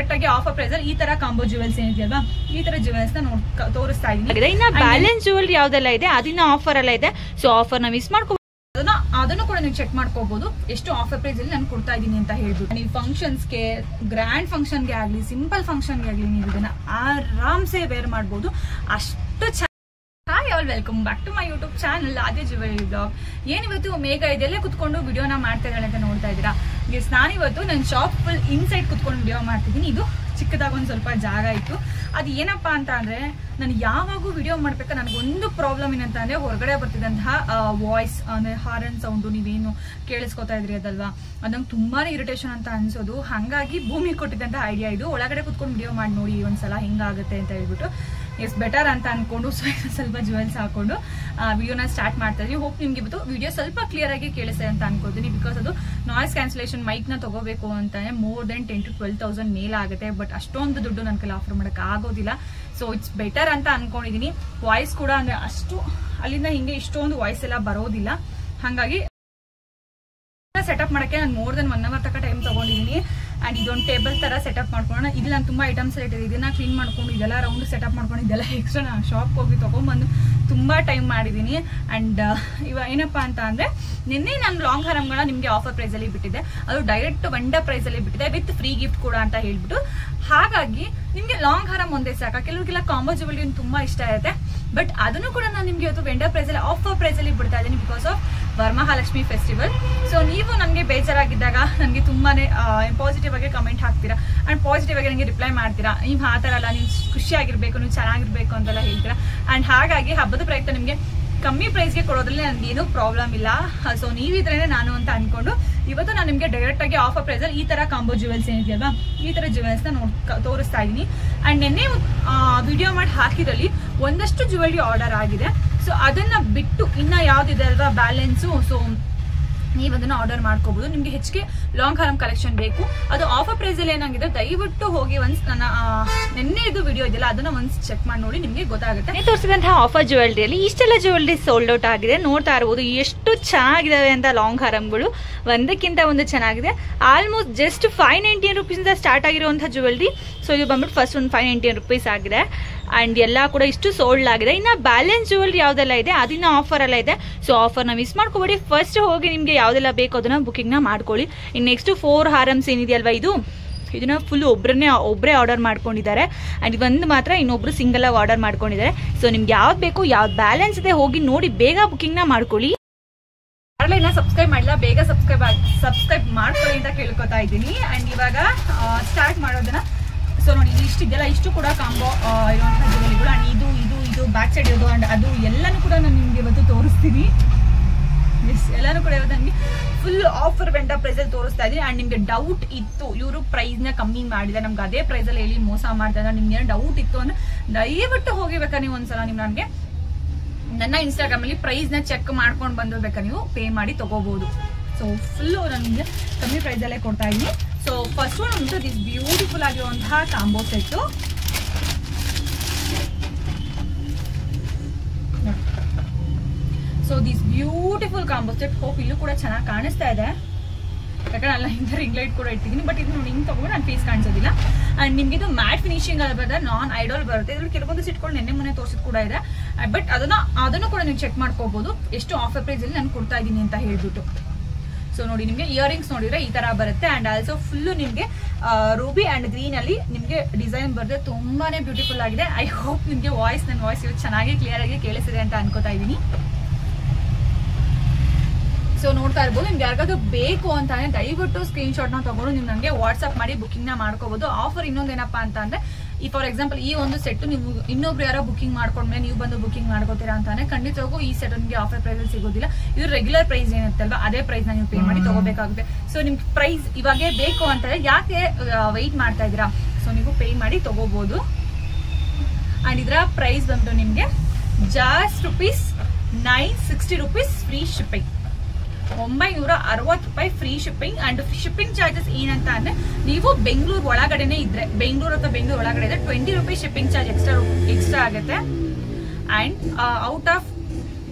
Direct ಆಗಿ offer price ಅಲ್ಲಿ ಈ ತರ ಕಾಂಬೋ ಜುವೆಲ್ಸ್ ಏನಿದೆಯಲ್ವಾ, ಈ ತರ ಜುವೆಲ್ಸ್ ನ ತೋರಿಸ್ತಾ ಇದೀನಿ. ಇನ್ನ ಬ್ಯಾಲೆನ್ಸ್ ಜುವೆಲ್ ಯಾವ್ದೆಲ್ಲ ಇದೆ ಅದನ್ನ ಆಫರ್ ಎಲ್ಲ ಇದೆ. ಸೊ ಆಫರ್ ನ ಮಿಸ್ ಮಾಡ್ಕೊ, ಅದನ್ನು ಕೂಡ ನೀವು ಚೆಕ್ ಮಾಡ್ಕೋಬಹುದು ಎಷ್ಟು ಆಫರ್ ಪ್ರೈಸ್ ಅಲ್ಲಿ ನಾನು ಕೊಡ್ತಾ ಇದ್ದೀನಿ ಅಂತ ಹೇಳ್ಬಿಟ್ಟು. ನೀವು ಫಂಕ್ಷನ್ಸ್ಗೆ, ಗ್ರ್ಯಾಂಡ್ ಫಂಕ್ಷನ್ಗೆ ಆಗ್ಲಿ, ಸಿಂಪಲ್ ಫಂಕ್ಷನ್ಗೆ ಆಗ್ಲಿ ನೀವು ಇದನ್ನ ಆರಾಮ್ಸೆ ವೇರ್ ಮಾಡಬಹುದು. ಅಷ್ಟು hi all, welcome back to my YouTube channel Aadya jewellery blog. ಏನಿವತ್ತು ಮೇಘ ಇದೆಲ್ಲ ಕುತ್ಕೊಂಡು ವಿಡಿಯೋನ ಮಾಡ್ತಾ ಇದ್ದಾಳೆ ಅಂತ ನೋಡ್ತಾ ಇದ್ದೀರಾ. ನಾನಿವತ್ತು ನನ್ನ ಶಾಪ್ ಫುಲ್ ಇನ್ಸೈಡ್ ಕುತ್ಕೊಂಡು ವಿಡಿಯೋ ಮಾಡ್ತಿದ್ದೀನಿ. ಇದು ಚಿಕ್ಕದಾಗ ಒಂದು ಸ್ವಲ್ಪ ಜಾಗ ಇತ್ತು. ಅದು ಏನಪ್ಪಾ ಅಂತ ಅಂದ್ರೆ, ನಾನು ಯಾವಾಗೂ ವಿಡಿಯೋ ಮಾಡ್ಬೇಕಾ ನನಗೊಂದು ಪ್ರಾಬ್ಲಮ್ ಏನಂತ ಅಂದ್ರೆ, ಹೊರಗಡೆ ಬರ್ತಿದ್ದಂತಹ ವಾಯ್ಸ್ ಅಂದ್ರೆ ಹಾರನ್ ಸೌಂಡು ನೀವೇನು ಕೇಳಿಸ್ಕೊತಾ ಇದ್ರಿ ಅದಲ್ವಾ, ಅದು ನಂಗೆ ತುಂಬಾನೇ ಇರಿಟೇಷನ್ ಅಂತ ಅನ್ಸೋದು. ಹಾಗಾಗಿ ಭೂಮಿ ಕೊಟ್ಟಿದ್ದಂತಹ ಐಡಿಯಾ ಇದು. ಒಳಗಡೆ ಕುತ್ಕೊಂಡು ವಿಡಿಯೋ ಮಾಡಿ ನೋಡಿ ಒಂದ್ಸಲ ಹೆಂಗಾಗುತ್ತೆ ಅಂತ ಹೇಳ್ಬಿಟ್ಟು ಎಸ್ ಬೆಟರ್ ಅಂತ ಅನ್ಕೊಂಡು ಸ್ವಲ್ಪ ಜುವೆಲ್ಸ್ ಹಾಕೊಂಡು ವಿಡಿಯೋನ ಸ್ಟಾರ್ಟ್ ಮಾಡ್ತಾ ಇದೀವಿ. ಹೋಪ್ ನಿಮ್ಗೆ ಇವತ್ತು ವಿಡಿಯೋ ಸ್ವಲ್ಪ ಕ್ಲಿಯರ್ ಆಗಿ ಕೇಳಿಸ್ತೆ ಅಂತ ಅನ್ಕೋತೀನಿ. ಬಿಕಾಸ್ ಅದು ನಾಯ್ಸ್ ಕ್ಯಾನ್ಸಲೇಷನ್ ಮೈಕ್ ನ ತಗೋಬೇಕು ಅಂತಾನೆ ಮೋರ್ ದೆನ್ 10,000 to 12,000 ಮೇಲೆ ಆಗುತ್ತೆ. ಬಟ್ ಅಷ್ಟೊಂದು ದುಡ್ಡು ನನ್ನ ಕೈಲಿ ಆಫರ್ ಮಾಡಕ್ ಆಗೋದಿಲ್ಲ. ಸೊ ಇಟ್ಸ್ ಬೆಟರ್ ಅಂತ ಅನ್ಕೊಂಡಿದೀನಿ. ವಾಯ್ಸ್ ಕೂಡ ಅಂದ್ರೆ ಅಷ್ಟು ಅಲ್ಲಿಂದ ಹಿಂಗೆ ಇಷ್ಟೊಂದು ವಾಯ್ಸ್ ಎಲ್ಲ ಬರೋದಿಲ್ಲ. ಹಾಗಾಗಿ ಸೆಟಪ್ ಮಾಡಕ್ಕೆ ನಾನು ಮೋರ್ ದೆನ್ 1 hour ತನಕ ಟೈಮ್ ತಗೊಂಡಿದ್ದೀನಿ. ಅಂಡ್ ಇದೊಂದು ಟೇಬಲ್ ತರ ಸೆಟಪ್ ಮಾಡ್ಕೊಂಡು, ಇಲ್ಲಿ ನಾನು ತುಂಬಾ ಐಟಮ್ಸ್ ಇಟ್ಟಿದೆ, ಇದನ್ನ ಕ್ಲೀನ್ ಮಾಡ್ಕೊಂಡು ಇದೆಲ್ಲ ರೌಂಡ್ ಸೆಟಪ್ ಮಾಡ್ಕೊಂಡು ಇದೆಲ್ಲ ಎಕ್ಸ್ಟ್ರಾ ನಾನು ಶಾಪ್ಗೆ ಹೋಗಿ ತಗೊಂಡ್ಬಂದು ತುಂಬಾ ಟೈಮ್ ಮಾಡಿದ್ದೀನಿ. ಅಂಡ್ ಇವಾಗ ಏನಪ್ಪಾ ಅಂತ ಅಂದ್ರೆ, ನಿನ್ನೆ ನಾನು ಲಾಂಗ್ ಹಾರಮ್ಗಳನ್ನ ನಿಮ್ಗೆ ಆಫರ್ ಪ್ರೈಸ್ ಅಲ್ಲಿ ಬಿಟ್ಟಿದ್ದೆ. ಅದು ಡೈರೆಕ್ಟ್ ವಂಡರ್ ಪ್ರೈಸ್ ಅಲ್ಲಿ ಬಿಟ್ಟಿದೆ ವಿತ್ ಫ್ರೀ ಗಿಫ್ಟ್ ಕೂಡ ಅಂತ ಹೇಳ್ಬಿಟ್ಟು. ಹಾಗಾಗಿ ನಿಮ್ಗೆ ಲಾಂಗ್ ಹಾರಮ್ ಒಂದೇ ಸಾಕ. ಕೆಲವ್ರಿಗೆಲ್ಲ ಕಾಂಬೋ ಜ್ಯುವೆಲರಿ ತುಂಬಾ ಇಷ್ಟ ಇರುತ್ತೆ. ಬಟ್ ಅದನ್ನು ಕೂಡ ನಾನು ನಿಮ್ಗೆ ಇವತ್ತು ವೆಂಡರ್ ಪ್ರೈಸ್ ಅಲ್ಲಿ ಆಫರ್ ಪ್ರೈಸ್ ಅಲ್ಲಿ ಬಿಡ್ತಾ ಇದ್ದೀನಿ because of Varamahalakshmi festival. So ನೀವು ನನಗೆ ಬೇಜಾರಾಗಿದ್ದಾಗ ನನಗೆ ತುಂಬಾನೇ ಪಾಸಿಟಿವ್ ಆಗಿ ಕಮೆಂಟ್ ಹಾಕ್ತೀರಾ ಅಂಡ್ ಪಾಸಿಟಿವ್ ಆಗಿ ನನಗೆ ರಿಪ್ಲೈ ಮಾಡ್ತೀರಾ. ನೀವು ಆ ಥರ ಅಲ್ಲ, ನೀವು ಖುಷಿಯಾಗಿರ್ಬೇಕು, ನೀವು ಚೆನ್ನಾಗಿರ್ಬೇಕು ಅಂತೆಲ್ಲ ಹೇಳ್ತೀರಾ. ಅಂಡ್ ಹಾಗಾಗಿ ಹಬ್ಬದ ಪ್ರಯುಕ್ತ ನಿಮಗೆ ಕಮ್ಮಿ ಪ್ರೈಸ್ಗೆ ಕೊಡೋದ್ರಲ್ಲಿ ನನಗೆ ಏನೂ ಪ್ರಾಬ್ಲಮ್ ಇಲ್ಲ. ಸೊ ನೀವಿದ್ರೇನೆ ನಾನು ಅಂತ ಅನ್ಕೊಂಡು ಇವತ್ತು ನಾನು ನಿಮಗೆ ಡೈರೆಕ್ಟ್ ಆಗಿ ಆಫರ್ ಪ್ರೈಸ್ ಅಲ್ಲಿ ಈ ತರ ಕಾಂಬೋ ಜುವೆಲ್ಸ್ ಏನಿದೆಯಲ್ವಾ, ಈ ತರ ಜುವೆಲ್ಸ್ ನ ತೋರಿಸ್ತಾ ಇದೀನಿ. ಅಂಡ್ ನಿನ್ನೆ ವಿಡಿಯೋ ಮಾಡಿ ಹಾಕಿದಲ್ಲಿ ಒಂದಷ್ಟು ಜುವೆಲ್ರಿ ಆರ್ಡರ್ ಆಗಿದೆ. ಸೊ ಅದನ್ನ ಬಿಟ್ಟು ಇನ್ನ ಯಾವ್ದಿದೆ ಅಲ್ವಾ ಬ್ಯಾಲೆನ್ಸು, ಸೊ ನೀವು ಅದನ್ನ ಆರ್ಡರ್ ಮಾಡ್ಕೋಬಹುದು. ನಿಮ್ಗೆ ಹೆಚ್ಚಿಗೆ ಲಾಂಗ್ ಹಾರಮ್ ಕಲೆಕ್ಷನ್ ಬೇಕು, ಅದು ಆಫರ್ ಪ್ರೈಸ್ ಅಲ್ಲಿ ಏನಾಗಿದೆ ದಯವಿಟ್ಟು ಹೋಗಿ ಒಂದ್ಸ್ ನನ್ನ ನಿನ್ನೆ ಇದು ವಿಡಿಯೋ ಇದೆಯಲ್ಲ ಅದನ್ನ ಒಂದ್ಸ್ ಚೆಕ್ ಮಾಡಿ ನೋಡಿ, ನಿಮ್ಗೆ ಗೊತ್ತಾಗುತ್ತೆ. ತೋರಿಸಿದಂತಹ ಆಫರ್ ಜ್ಯುವೆಲ್ರಿಯಲ್ಲಿ ಇಷ್ಟೆಲ್ಲ ಜ್ಯುವೆಲ್ರಿ ಸೋಲ್ಡ್ ಔಟ್ ಆಗಿದೆ. ನೋಡ್ತಾ ಇರಬಹುದು ಎಷ್ಟು ಚೆನ್ನಾಗಿದಾವೆ ಅಂತ. ಲಾಂಗ್ ಹಾರಮ್ಗಳು ಒಂದಕ್ಕಿಂತ ಒಂದು ಚೆನ್ನಾಗಿದೆ. ಆಲ್ಮೋಸ್ಟ್ ಜಸ್ಟ್ 590 rupees ಇಂದ ಸ್ಟಾರ್ಟ್ ಆಗಿರುವಂತಹ ಜ್ಯುವೆಲ್ರಿ. ಸೊ ಇದು ಬಂದ್ಬಿಟ್ಟು ಫಸ್ಟ್ ಒಂದು 590 rupees ಆಗಿದೆ. ಅಂಡ್ ಎಲ್ಲ ಕೂಡ ಇಷ್ಟು ಸೋಲ್ಡ್ ಆಗಿದೆ. ಇನ್ನ ಬ್ಯಾಲೆನ್ಸ್ ಜ್ಯುವೆಲ್ರಿ ಯಾವ್ದೆಲ್ಲ ಇದೆ ಅದನ್ನ ಆಫರ್ ಎಲ್ಲ ಇದೆ. ಸೊ ಆಫರ್ ನ ಮಿಸ್ ಮಾಡ್ಕೋಬೇಡಿ. ಫಸ್ಟ್ ಹೋಗಿ ನಿಮ್ಗೆ ಯಾವ್ದೆಲ್ಲ ಬೇಕು ಅದನ್ನ ಬುಕಿಂಗ್ ನ ಮಾಡ್ಕೊಳ್ಳಿ. ಇನ್ ನೆಕ್ಸ್ಟ್ 4 ಹಾರಮ್ಸ್ ಏನಿದೆಯಲ್ವಾ, ಇದನ್ನ ಫುಲ್ ಒಬ್ಬರೇ ಆರ್ಡರ್ ಮಾಡ್ಕೊಂಡಿದ್ದಾರೆ. ಅಂಡ್ ಒಂದು ಮಾತ್ರ ಇನ್ನೊಬ್ರು ಸಿಂಗಲ್ ಆಗಿ ಆರ್ಡರ್ ಮಾಡ್ಕೊಂಡಿದ್ದಾರೆ. ಸೊ ನಿಮ್ಗೆ ಯಾವ್ದು ಬೇಕು, ಯಾವ್ದು ಬ್ಯಾಲೆನ್ಸ್ ಇದೆ ಹೋಗಿ ನೋಡಿ ಬೇಗ ಬುಕಿಂಗ್ ನ ಮಾಡ್ಕೊಳ್ಳಿ. ಇನ್ನ ಸಬ್ಸ್ಕ್ರೈಬ್ ಮಾಡಿಲ್ಲ, ಬೇಗ ಸಬ್ಸ್ಕ್ರೈಬ್ ಮಾಡ್ಕೊಳ್ಳಿ ಅಂತ ಕೇಳ್ಕೊತಾ ಇದ್ದೀನಿ. ಅಂಡ್ ಇವಾಗ ಸ್ಟಾರ್ಟ್ ಮಾಡೋದನ್ನ ಸೊ ನೋಡಿ, ಇಷ್ಟಿದೆಲ್ಲ ಇಷ್ಟು ಕೂಡ ಕಾಂಬೋ ಇರುವಂತಹ ಜ್ಯುವೆಲರಿಗಳು. ಅಂಡ್ ಇದು ಬ್ಯಾಕ್ ಸೈಡ್ ಇರೋದು ಅಂಡ್ ಅದು ಎಲ್ಲಾನು ಕೂಡ ನಾನು ನಿಮ್ಗೆ ಇವತ್ತು ತೋರಿಸ್ತೀನಿ. ಎಲ್ಲಾನು ಕೂಡ ಇವತ್ತು ನನಗೆ ಫುಲ್ ಆಫರ್ ವೆಂಡರ್ ಪ್ರೈಸ್ ಅಲ್ಲಿ ತೋರಿಸ್ತಾ ಇದೀನಿ. ಅಂಡ್ ನಿಮ್ಗೆ ಡೌಟ್ ಇತ್ತು ಇವರು ಪ್ರೈಸ್ ನ ಕಮ್ಮಿ ಮಾಡಿದೆ, ನಮ್ಗೆ ಅದೇ ಪ್ರೈಸ್ ಅಲ್ಲಿ ಹೇಳಿ ಮೋಸ ಮಾಡ್ತಾ ಇದ್ದಾರೆ, ನಿಮ್ಗೆ ಏನೋ ಡೌಟ್ ಇತ್ತು ಅಂದ್ರೆ ದಯವಿಟ್ಟು ಹೋಗಿಬೇಕಾ ನೀವು ಒಂದ್ಸಲ ನೀವು ನನಗೆ ನನ್ನ ಇನ್ಸ್ಟಾಗ್ರಾಮ್ ಅಲ್ಲಿ ಪ್ರೈಸ್ ನ ಚೆಕ್ ಮಾಡ್ಕೊಂಡು ಬಂದಿರ್ಬೇಕಾ, ನೀವು ಪೇ ಮಾಡಿ ತಗೋಬಹುದು. ಸೊ ಫುಲ್ ನನಗೆ ಕಮ್ಮಿ ಪ್ರೈಸ್ ಅಲ್ಲೇ ಕೊಡ್ತಾ ಇದೀನಿ. ಸೊ ಫಸ್ಟ್ ಒನ್ ಉಂಟು ದಿಸ್ ಬ್ಯೂಟಿಫುಲ್ ಆಗಿರುವಂತಹ combo set. So this beautiful combo set. Hope ಇಲ್ಲೂ ಕೂಡ ಚೆನ್ನಾಗಿ ಕಾಣಿಸ್ತಾ ಇದೆ, ಯಾಕಂದ್ರೆ ಅಲ್ಲ ಹಿಂದೆ ರಿಂಗ್ ಲೈಟ್ ಕೂಡ ಇಟ್ಟಿದ್ದೀನಿ. ಬಟ್ ಇದು ನೋಡಿ ಹಿಂಗೆ ತಗೊಂಡು ನಾನು ಫೇಸ್ ಕಾಣಿಸೋದಿಲ್ಲ. ಅಂಡ್ ನಿಮ್ಗೆ ಇದು ಮ್ಯಾಟ್ ಫಿನಿಶಿಂಗ್ ಅಲ್ಲಿ ಬರುತ್ತೆ, ನಾನ್ ಐಡಲ್ ಬರುತ್ತೆ. ಇದ್ರಲ್ಲಿ ಕೆಲವೊಂದು ಸೆಟ್ಗಳು ನೆನ್ನೆ ಮೊನ್ನೆ ತೋರಿಸಿದ್ ಕೂಡ ಇದೆ. ಬಟ್ ಅದನ್ನು ಕೂಡ ನೀವು ಚೆಕ್ ಮಾಡ್ಕೋಬಹುದು ಎಷ್ಟು ಆಫರ್ ಪ್ರೈಸ್ ಅಲ್ಲಿ ನಾನು ಕೊಡ್ತಾ ಇದ್ದೀನಿ ಅಂತ ಹೇಳ್ಬಿಟ್ಟು. ಸೊ ನೋಡಿ, ನಿಮ್ಗೆ ಇಯರಿಂಗ್ಸ್ ನೋಡಿದ್ರೆ ಈ ತರ ಬರುತ್ತೆ. ಅಂಡ್ ಆಲ್ಸೋ ಫುಲ್ ನಿಮ್ಗೆ ರೂಬಿ ಅಂಡ್ ಗ್ರೀನ್ ಅಲ್ಲಿ ನಿಮ್ಗೆ ಡಿಸೈನ್ ಬರುತ್ತೆ. ತುಂಬಾನೇ ಬ್ಯೂಟಿಫುಲ್ ಆಗಿದೆ. ಐ ಹೋಪ್ ನಿಮ್ಗೆ ನನ್ನ ವಾಯ್ಸ್ ಇವತ್ತು ಚೆನ್ನಾಗಿ ಕ್ಲಿಯರ್ ಆಗಿ ಕೇಳಿಸಿದೆ ಅಂತ ಅನ್ಕೋತಾ ಇದ್ದೀನಿ. ಸೊ ನೋಡ್ತಾ ಇರ್ಬೋದು, ನಿಮ್ಗೆ ಯಾರಿಗಾದ್ರೂ ಬೇಕು ಅಂತಾನೆ ದಯವಿಟ್ಟು ಸ್ಕ್ರೀನ್ ಶಾಟ್ ನ ತಗೊಂಡು ನೀವು ನನಗೆ ವಾಟ್ಸ್ಆಪ್ ಮಾಡಿ ಬುಕಿಂಗ್ ನ ಮಾಡ್ಕೋಬಹುದು. ಆಫರ್ ಇನ್ನೊಂದೇನಪ್ಪಾ ಅಂತ ಅಂದ್ರೆ, ಈ ಫಾರ್ ಎಕ್ಸಾಂಪಲ್ ಈ ಒಂದು ಸೆಟ್ ನೀವು ಇನ್ನೊಬ್ರು ಯಾರೋ ಬುಕಿಂಗ್ ಮಾಡ್ಕೊಂಡ್ಮೇಲೆ ನೀವು ಬಂದು ಬುಕಿಂಗ್ ಮಾಡ್ಕೋತೀರಾ ಅಂತಾನೆ ಖಂಡಿತವಾಗೂ ಈ ಸೆಟ್ ನಿಮಗೆ ಆಫರ್ ಪ್ರೈಸ್ ಅಲ್ಲಿ ಸಿಗೋದಿಲ್ಲ. ಇದು ರೆಗ್ಯುಲರ್ ಪ್ರೈಸ್ ಏನಿರುತ್ತಲ್ವಾ ಅದೇ ಪ್ರೈಸ್ ನ ನೀವು ಪೇ ಮಾಡಿ ತಗೋಬೇಕಾಗುತ್ತೆ. ಸೊ ನಿಮ್ಗೆ ಪ್ರೈಸ್ ಇವಾಗೇ ಬೇಕು ಅಂತಂದ್ರೆ ಯಾಕೆ ವೆಯ್ಟ್ ಮಾಡ್ತಾ ಇದ್ದೀರಾ, ಸೊ ನೀವು ಪೇ ಮಾಡಿ ತಗೋಬಹುದು. ಅಂಡ್ ಇದರ ಪ್ರೈಸ್ ಬಂದು ನಿಮ್ಗೆ ಜಸ್ಟ್ ₹960 ಫ್ರೀ ಶಿಪ್ಪಿಂಗ್. 960 ರೂಪಾಯಿ free shipping. And shipping charges ಏನಂತ ಅಂದ್ರೆ, ನೀವು ಬೆಂಗಳೂರು ಒಳಗಡೆನೆ ಇದ್ರೆ, ಬೆಂಗಳೂರು ಅಥವಾ ಬೆಂಗಳೂರು ಒಳಗಡೆ ಇದ್ರೆ ₹20 ಶಿಪ್ಪಿಂಗ್ ಚಾರ್ಜ್ ಎಕ್ಸ್ಟ್ರಾ ಆಗುತ್ತೆ. ಅಂಡ್ ಔಟ್ ಆಫ್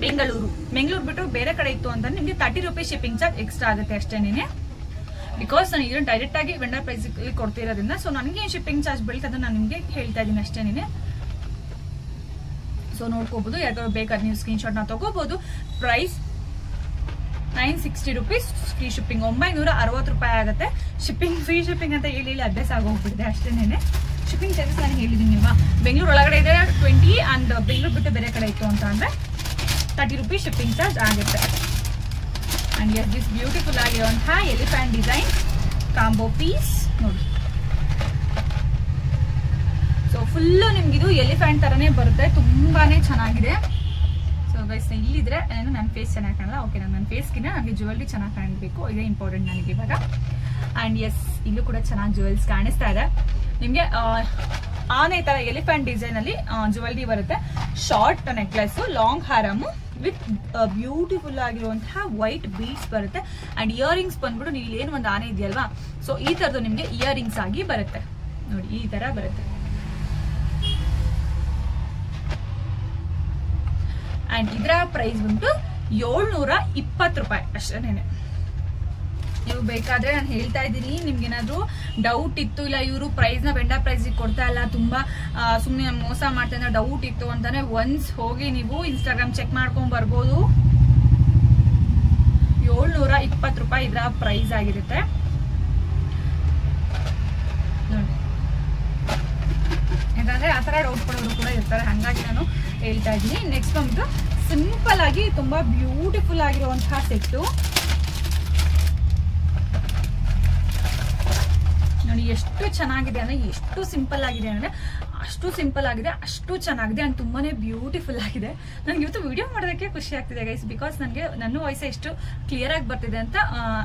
ಬೆಂಗಳೂರು ಬಿಟ್ಟು ಬೇರೆ ಕಡೆ ಇತ್ತು ಅಂತ ನಿಮ್ಗೆ ₹30 ಶಿಪ್ಪಿಂಗ್ ಚಾರ್ಜ್ ಎಕ್ಸ್ಟ್ರಾ ಆಗುತ್ತೆ ಅಷ್ಟೇನೆ. ಬಿಕಾಸ್ ನಾನು ಇದನ್ನ ಡೈರೆಕ್ಟ್ ಆಗಿ ವೆಂಡರ್ ಪ್ರೈಸ್ ಕೊಡ್ತಿರೋದ್ರಿಂದ ಸೊ ನನಗೆ ಶಿಪ್ಪಿಂಗ್ ಚಾರ್ಜ್ ಬೀಳುತ್ತೆ ಅದನ್ನ ನಾನು ನಿಮಗೆ ಹೇಳ್ತಾ ಇದ್ದೀನಿ ಅಷ್ಟೇನೆ. ಸೊ ನೋಡ್ಕೋಬಹುದು, ಯಾವ್ದಾದ್ರು ಬೇಕಾದ್ರೆ ನೀವು ಸ್ಕ್ರೀನ್ ಶಾಟ್ ನ ತಗೋಬಹುದು. ಪ್ರೈಸ್ 960 ರೂಪೀಸ್, ಫ್ರೀ ಶಿಪ್ಪಿಂಗ್ 960 ರೂಪಾಯಿ ಆಗುತ್ತೆ. ಶಿಪ್ಪಿಂಗ್ ಫ್ರೀ ಶಿಪ್ಪಿಂಗ್ ಅಂತ ಹೇಳಿ ಅಭ್ಯಾಸ ಆಗೋಗ್ಬಿಟ್ಟಿದೆ ಅಷ್ಟೇನೆ. ಶಿಪ್ಪಿಂಗ್ ಚಾರ್ಜಸ್ ನಾನು ಹೇಳಿದ್ದೀನಿ ಅಲ್ವಾ, ಬೆಂಗಳೂರು ಒಳಗಡೆ ಇದೆ 20 ಅಂಡ್ ಬೆಂಗಳೂರು ಬಿಟ್ಟು ಬೇರೆ ಕಡೆ ಇತ್ತು ಅಂತ ಅಂದ್ರೆ 30 ರೂಪೀಸ್ ಶಿಪ್ಪಿಂಗ್ ಚಾರ್ಜ್ ಆಗುತ್ತೆ. ಅಂಡ್ ಎಸ್ ದಿಸ್ ಬ್ಯೂಟಿಫುಲ್ ಆಗಿರುವಂತಹ ಎಲಿಫೆಂಟ್ ಡಿಸೈನ್ ಕಾಂಬೋ ಪೀಸ್ ನೋಡಿ. ಸೊ ಫುಲ್ಲು ನಿಮ್ಗಿದು ಎಲಿಫೆಂಟ್ ತರನೇ ಬರುತ್ತೆ, ತುಂಬಾನೇ ಚೆನ್ನಾಗಿದೆ. ಸೊ ಗೈಸ್ ಇಲ್ಲಿದ್ರೆ ನನ್ನ ಫೇಸ್ ಚೆನ್ನಾಗಿ ಕಾಣಲ್ಲ, ಓಕೆ ನನ್ನ ಫೇಸ್ಗಿನ ನನಗೆ ಜ್ಯುವೆಲ್ರಿ ಚೆನ್ನಾಗಿ ಕಾಣಬೇಕು, ಇದೇ ಇಂಪಾರ್ಟೆಂಟ್ ನನಗೆ ಇವಾಗ. ಅಂಡ್ ಎಸ್ ಇಲ್ಲೂ ಕೂಡ ಚೆನ್ನಾಗಿ ಜ್ಯುವೆಲ್ಸ್ ಕಾಣಿಸ್ತಾ ಇದೆ ನಿಮ್ಗೆ. ಆನೆ ತರ ಎಲಿಫೆಂಟ್ ಡಿಸೈನ್ ಅಲ್ಲಿ ಜ್ಯುವೆಲ್ರಿ ಬರುತ್ತೆ. ಶಾರ್ಟ್ ನೆಕ್ಲೆಸ್, ಲಾಂಗ್ ಹಾರಮ್ ವಿತ್ ಬ್ಯೂಟಿಫುಲ್ ಆಗಿರುವಂತಹ ವೈಟ್ ಬೀಡ್ಸ್ ಬರುತ್ತೆ. ಅಂಡ್ ಇಯರಿಂಗ್ಸ್ ಬಂದ್ಬಿಟ್ಟು ನೀವು ಏನು ಒಂದು ಆನೆ ಇದೆಯಲ್ವಾ, ಸೊ ಈ ತರದ್ದು ನಿಮ್ಗೆ ಇಯರಿಂಗ್ಸ್ ಆಗಿ ಬರುತ್ತೆ ನೋಡಿ, ಈ ತರ ಬರುತ್ತೆ. ಅಂಡ್ ಇದರ ಪ್ರೈಸ್ ಬಂದು 720 ರೂಪಾಯಿ ಅಷ್ಟೇನೆ. ನೀವು ಬೇಕಾದ್ರೆ ನಾನು ಹೇಳ್ತಾ ಇದ್ದೀನಿ, ನಿಮ್ಗೆ ಏನಾದ್ರು ಡೌಟ್ ಇತ್ತು, ಇಲ್ಲ ಇವರು ಪ್ರೈಸ್ ನ ವೆಂಡರ್ ಪ್ರೈಸ್ ಕೊಡ್ತಾ ಇಲ್ಲ, ತುಂಬಾ ಸುಮ್ನೆ ಮೋಸ ಮಾಡ್ತಾ ಇದ್ದಾರೆ ಡೌಟ್ ಇತ್ತು ಅಂತಾನೆ ಒನ್ಸ್ ಹೋಗಿ ನೀವು ಇನ್ಸ್ಟಾಗ್ರಾಮ್ ಚೆಕ್ ಮಾಡ್ಕೊಂಡ್ ಬರ್ಬೋದು. 720 ರೂಪಾಯಿ ಇದರ ಪ್ರೈಸ್ ಆಗಿರುತ್ತೆ ನೋಡಿ. ಯಾಕಂದ್ರೆ ಆತರ ಡೌಟ್ ಪಡೋರು ಕೂಡ ಇರ್ತಾರೆ, ಹಂಗಾಗಿ ನಾನು ಹೇಳ್ತಾ ಇದ್ದೀನಿ. ನೆಕ್ಸ್ಟ್ ಬಂದು ಸಿಂಪಲ್ ಆಗಿ ತುಂಬಾ ಬ್ಯೂಟಿಫುಲ್ ಆಗಿರುವಂತಹ ಸೆಟ್ಟು ನೋಡಿ. ಎಷ್ಟು ಚೆನ್ನಾಗಿದೆ ಅಂದ್ರೆ, ಎಷ್ಟು ಸಿಂಪಲ್ ಆಗಿದೆ ಅಂದ್ರೆ ಅಷ್ಟು ಸಿಂಪಲ್ ಆಗಿದೆ, ಅಷ್ಟು ಚೆನ್ನಾಗಿದೆ ಅಂಡ್ ತುಂಬಾನೇ ಬ್ಯೂಟಿಫುಲ್ ಆಗಿದೆ. ನನ್ಗೆ ಇವತ್ತು ವಿಡಿಯೋ ಮಾಡೋದಕ್ಕೆ ಖುಷಿ ಆಗ್ತಿದೆ ಗೈಸ್, ಬಿಕಾಸ್ ನನಗೆ ನನ್ನ ವಾಯ್ಸ್ ಎಷ್ಟು ಕ್ಲಿಯರ್ ಆಗಿ ಬರ್ತಿದೆ ಅಂತ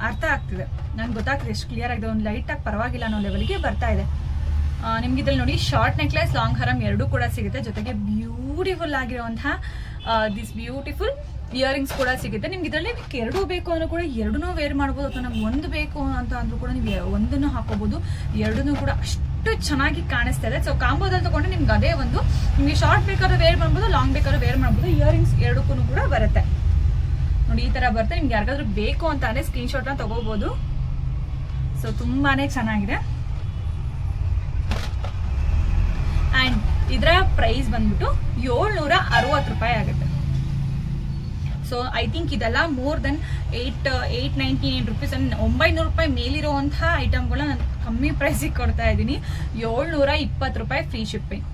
ಅರ್ಥ ಆಗ್ತಿದೆ. ನನ್ಗೆ ಗೊತ್ತಾಗ್ತಿದೆ ಎಷ್ಟು ಕ್ಲಿಯರ್ ಆಗಿದೆ, ಒಂದು ಲೈಟ್ ಆಗಿ ಪರವಾಗಿಲ್ಲ ಅನ್ನೋ ಲೆವೆಲ್ಗೆ ಬರ್ತಾ ಇದೆ. ನಿಮ್ಗೆ ಇದ್ರಲ್ಲಿ ನೋಡಿ ಶಾರ್ಟ್ ನೆಕ್ಲೆಸ್, ಲಾಂಗ್ ಹಾರಮ್ ಎರಡೂ ಕೂಡ ಸಿಗುತ್ತೆ, ಜೊತೆಗೆ ಬ್ಯೂಟಿಫುಲ್ ಆಗಿರುವಂತಹ ದಿಸ್ ಬ್ಯೂಟಿಫುಲ್ ಇಯರಿಂಗ್ಸ್ ಕೂಡ ಸಿಗುತ್ತೆ. ನಿಮ್ಗೆ ಇದರಲ್ಲಿ ಎರಡೂ ಬೇಕು ಅಂದ್ರೂ ಕೂಡ ಎರಡನ್ನೂ ವೇರ್ ಮಾಡ್ಬೋದು, ಅಥವಾ ನಮ್ಗೆ ಒಂದು ಬೇಕು ಅಂತ ಅಂದ್ರೂ ಕೂಡ ನೀವು ಒಂದನ್ನು ಹಾಕೋಬಹುದು. ಎರಡನ್ನೂ ಕೂಡ ಅಷ್ಟು ಚೆನ್ನಾಗಿ ಕಾಣಿಸ್ತಾ ಇದೆ. ಸೊ ಕಾಂಬೋದಲ್ಲಿ ತಗೊಂಡ್ರೆ ನಿಮ್ಗೆ ಅದೇ ಒಂದು, ನಿಮ್ಗೆ ಶಾರ್ಟ್ ಬೇಕಾದ್ರೂ ವೇರ್ ಮಾಡ್ಬೋದು, ಲಾಂಗ್ ಬೇಕಾದ್ರೂ ವೇರ್ ಮಾಡ್ಬೋದು. ಇಯರಿಂಗ್ಸ್ ಎರಡಕ್ಕೂ ಕೂಡ ಬರುತ್ತೆ ನೋಡಿ, ಈ ತರ ಬರುತ್ತೆ. ನಿಮ್ಗೆ ಯಾರಿಗಾದ್ರೂ ಬೇಕು ಅಂತ ಅಂದ್ರೆ ಸ್ಕ್ರೀನ್ ಶಾಟ್ ನ ತಗೋಬಹುದು. ಸೊ ತುಂಬಾನೇ ಚೆನ್ನಾಗಿದೆ. ಅಂಡ್ ಇದರ ಪ್ರೈಸ್ ಬಂದ್ಬಿಟ್ಟು 760 ರೂಪಾಯಿ ಆಗುತ್ತೆ. ಸೊ ಐ ಥಿಂಕ್ ಇದೆಲ್ಲ ಮೋರ್ ದೆನ್ 899 ರೂಪೀಸ್. 900 ರೂಪಾಯಿ ಮೇಲಿರುವಂತಹ ಐಟಮ್ಗಳನ್ನ ನಾನು ಕಮ್ಮಿ ಪ್ರೈಸಿಗೆ ಕೊಡ್ತಾ ಇದ್ದೀನಿ. 720 ರೂಪಾಯಿ ಫ್ರೀ ಶಿಪ್ಪಿಂಗ್.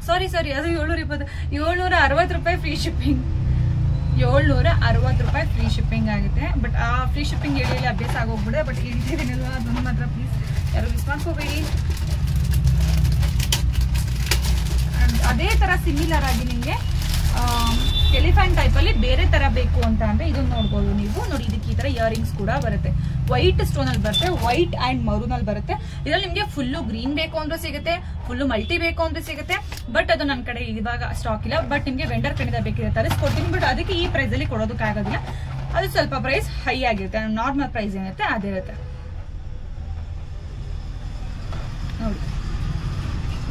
ಸಾರಿ ಅದು 760 ರೂಪಾಯಿ ಫ್ರೀ ಶಿಪ್ಪಿಂಗ್. 760 ರೂಪಾಯಿ ಫ್ರೀ ಶಿಪ್ಪಿಂಗ್ ಆಗುತ್ತೆ. ಬಟ್ ಆ ಫ್ರೀ ಶಿಪ್ಪಿಂಗ್ ಹೇಳಿ ಅಭ್ಯಾಸ ಆಗೋಗ್ಬಿಡುತ್ತೆ. ಬಟ್ ಹೇಳಿದ್ದೀನಲ್ವ, ಅದನ್ನು ಮಾತ್ರ ಪ್ಲೀಸ್ ಯಾರು ಮಿಸ್ ಮಾಡ್ಕೋಬೇಡಿ. ಅದೇ ತರ ಸಿಮಿಲರ್ ಆಗಿ ನಿಮ್ಗೆ ಎಲಿಫೆಂಟ್ ಟೈಪ್ ಅಲ್ಲಿ ಬೇರೆ ತರ ಬೇಕು ಅಂತ ಅಂದ್ರೆ ಇದನ್ನ ನೋಡ್ಬೋದು ನೀವು ನೋಡಿ. ಇದಕ್ಕೆ ಈ ತರ ಇಯರಿಂಗ್ಸ್ ಕೂಡ ಬರುತ್ತೆ, ವೈಟ್ ಸ್ಟೋನ್ ಅಲ್ಲಿ ಬರುತ್ತೆ, ವೈಟ್ ಅಂಡ್ ಮರೂನ್ ಅಲ್ಲಿ ಬರುತ್ತೆ. ಇದ್ರಲ್ಲಿ ನಿಮ್ಗೆ ಫುಲ್ಲು ಗ್ರೀನ್ ಬೇಕು ಅಂದ್ರೆ ಸಿಗುತ್ತೆ, ಫುಲ್ಲು ಮಲ್ಟಿ ಬೇಕು ಅಂದ್ರೆ ಸಿಗುತ್ತೆ. ಬಟ್ ಅದು ನನ್ನ ಕಡೆ ಇವಾಗ ಸ್ಟಾಕ್ ಇಲ್ಲ. ಬಟ್ ನಿಮ್ಗೆ ವೆಂಡರ್ ಕಡೆಯಿಂದ ಬೇಕಿದೆ ತರಿಸ್ಕೊಡ್ತೀನಿ. ಬಟ್ ಅದಕ್ಕೆ ಈ ಪ್ರೈಸ್ ಅಲ್ಲಿ ಕೊಡೋದಕ್ಕಾಗೋದಿಲ್ಲ, ಅದು ಸ್ವಲ್ಪ ಪ್ರೈಸ್ ಹೈ ಆಗಿರುತ್ತೆ. ನಾರ್ಮಲ್ ಪ್ರೈಸ್ ಏನಿರುತ್ತೆ ಅದಿರುತ್ತೆ ನೋಡಿ.